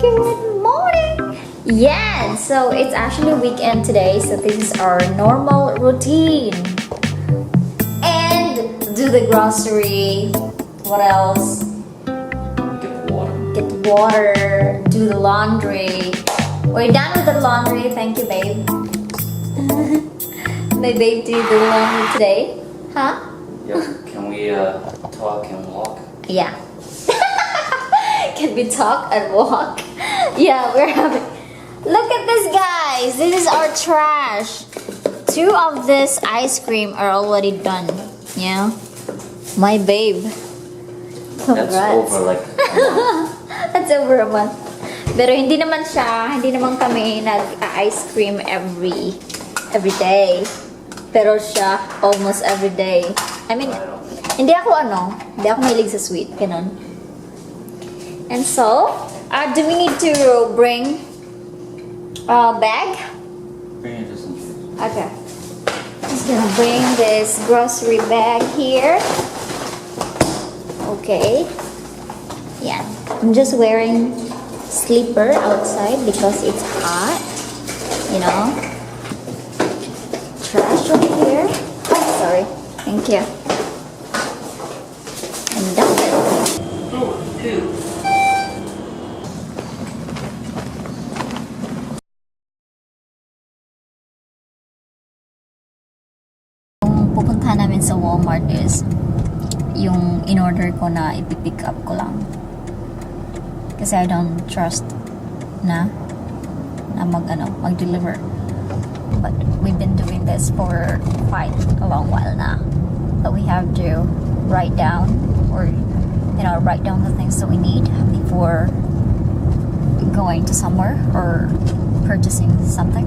Good morning! Yeah, so it's actually weekend today, so this is our normal routine. And do the grocery. What else? Get water. Do the laundry. We're done with the laundry. Thank you, babe. My babe did the laundry today. Huh? Yep. Can we talk and walk? Yeah. Can we talk and walk? Yeah, we're having. Look at this, guys. This is our trash. 2 of this ice cream are already done. Yeah. My babe. Congrats. That's over like a month. That's over a month. Pero hindi naman kami nag-ice cream every day. Pero siya almost every day. I mean, hindi ako mahilig sa sweet, ganun. And so, do we need to bring a bag? Bring it just in case. Okay. Just gonna bring this grocery bag here. Okay. Yeah. I'm just wearing slipper outside because it's hot. You know. Trash over here. Oh, sorry. Thank you. I'm done. Oh, ew. Yung pupunta namin sa Walmart is yung in-order ko na ipipick up ko lang. Kasi I don't trust na mag-deliver. But we've been doing this for quite a long while now. But we have to write down the things that we need before going to somewhere or purchasing something.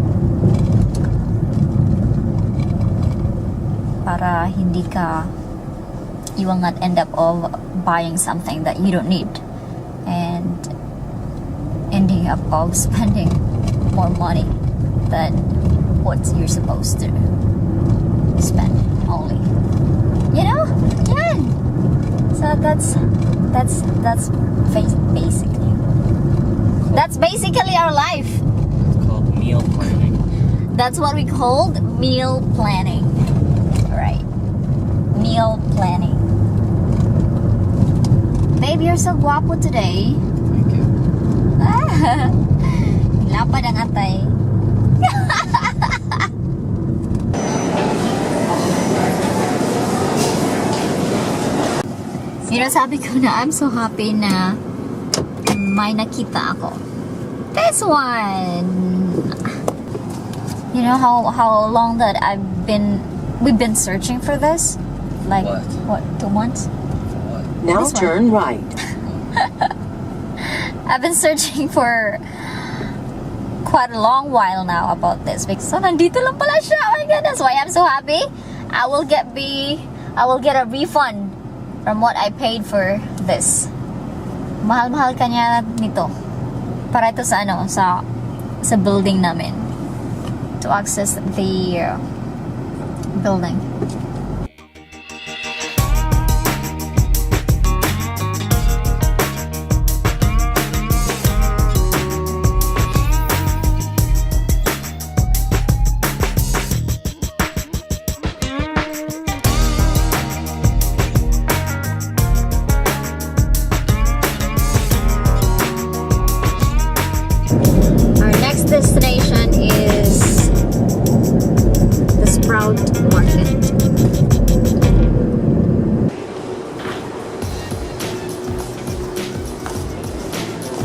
Para you will not end up of buying something that you don't need and ending up of spending more money than what you're supposed to spend only. You know? Yeah. So that's basically our life. It's called meal planning. That's what we called meal planning. Right. Meal planning. Babe, you're so guapo today. Thank you. Lapad ang atay. You know, sabi ko na I'm so happy na may nakita ako. This one. You know how long that we've been searching for this? Like what 2 months? For what? Now This one. turn right. I've been searching for quite a long while now about this because nandito lang pala siya. Oh my goodness, why I'm so happy. I will get a refund from what I paid for this. Mahal-mahal kanya nito. Para ito sa sa building namin. To access the building. Destination is the Sprout Market.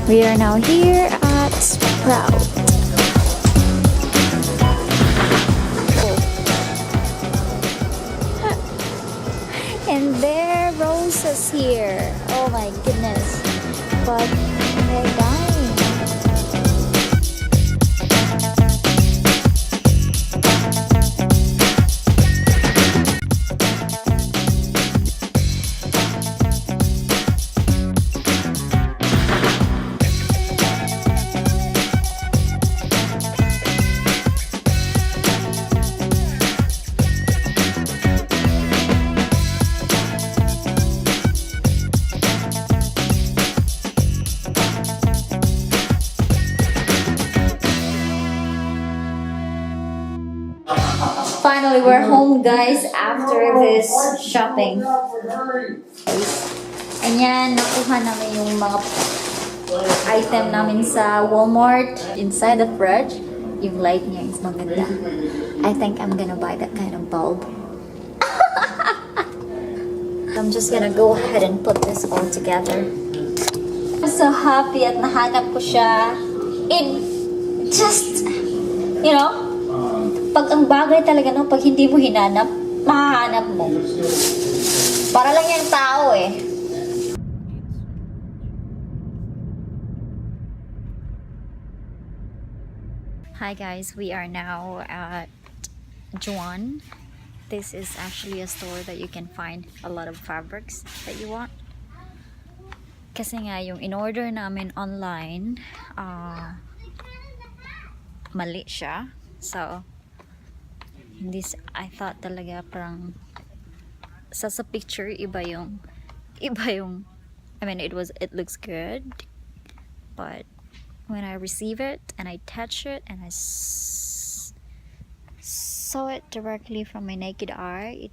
We are now here at Sprout. And there are roses here. Oh my goodness. But they're dying. finally, we're home, guys, after this shopping. And yan, nakuha namin yung mga item namin sa Walmart. Inside the fridge, yung light niya is maganda. I think I'm gonna buy that kind of bulb. I'm just gonna go ahead and put this all together. I'm so happy at nahanap ko siya. In just, you know, pag ang bagay talaga, no, pag hindi mo hinanap, mahahanap mo. Para lang yung tao eh. Hi guys, we are now at Juan. This is actually a store that you can find a lot of fabrics that you want. Kasi nga yung in-order namin online, mali siya. So, this, I thought talaga parang sa picture iba yung, I mean it looks good, but when I receive it and I touch it and I saw it directly from my naked eye, it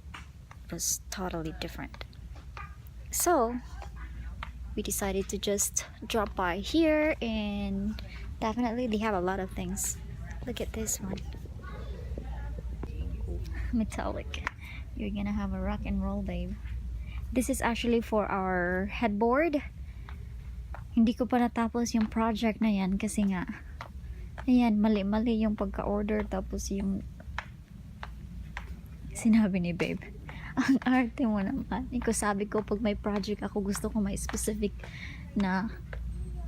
was totally different. So we decided to just drop by here, and definitely they have a lot of things. Look at this one, metallic. You're gonna have a rock and roll, babe. This is actually for our headboard. Hindi ko pa natapos yung project na yan kasi nga, ayan, mali-mali yung pagka-order, tapos yung sinabi ni babe, ang arte mo naman. Iko sabi ko, pag may project ako, gusto ko may specific na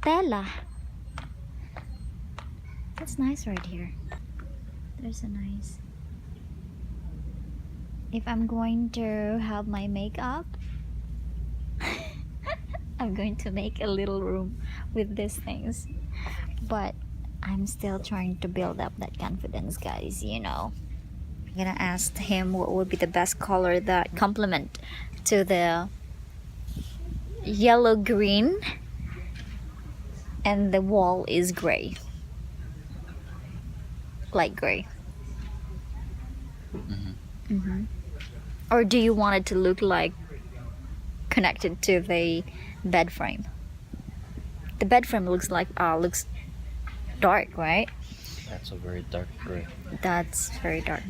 tela. That's nice right here. There's a nice. If I'm going to have my makeup, I'm going to make a little room with these things. But I'm still trying to build up that confidence, guys, you know. I'm gonna ask him what would be the best color that complement to the yellow green, and the wall is gray, light gray. Or do you want it to look like connected to the bed frame? The bed frame looks like looks dark, right? That's a very dark gray. That's very dark,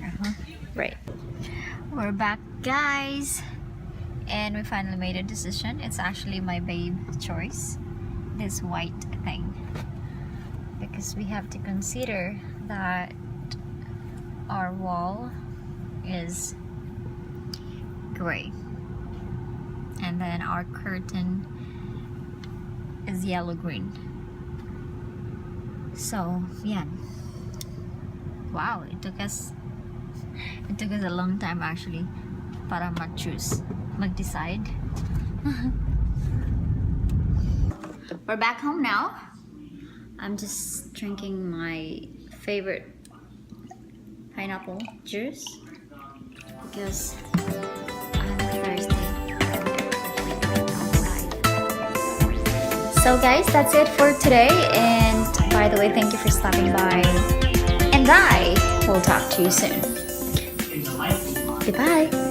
right? We're back, guys, and we finally made a decision. It's actually my babe choice, this white thing, because we have to consider that our wall is gray, and then our curtain is yellow green. So yeah, wow, it took us a long time actually para mag-decide. We're back home now. I'm just drinking my favorite pineapple juice because I'm thirsty. So guys, that's it for today, and by the way, thank you for stopping by, and I will talk to you soon. Goodbye.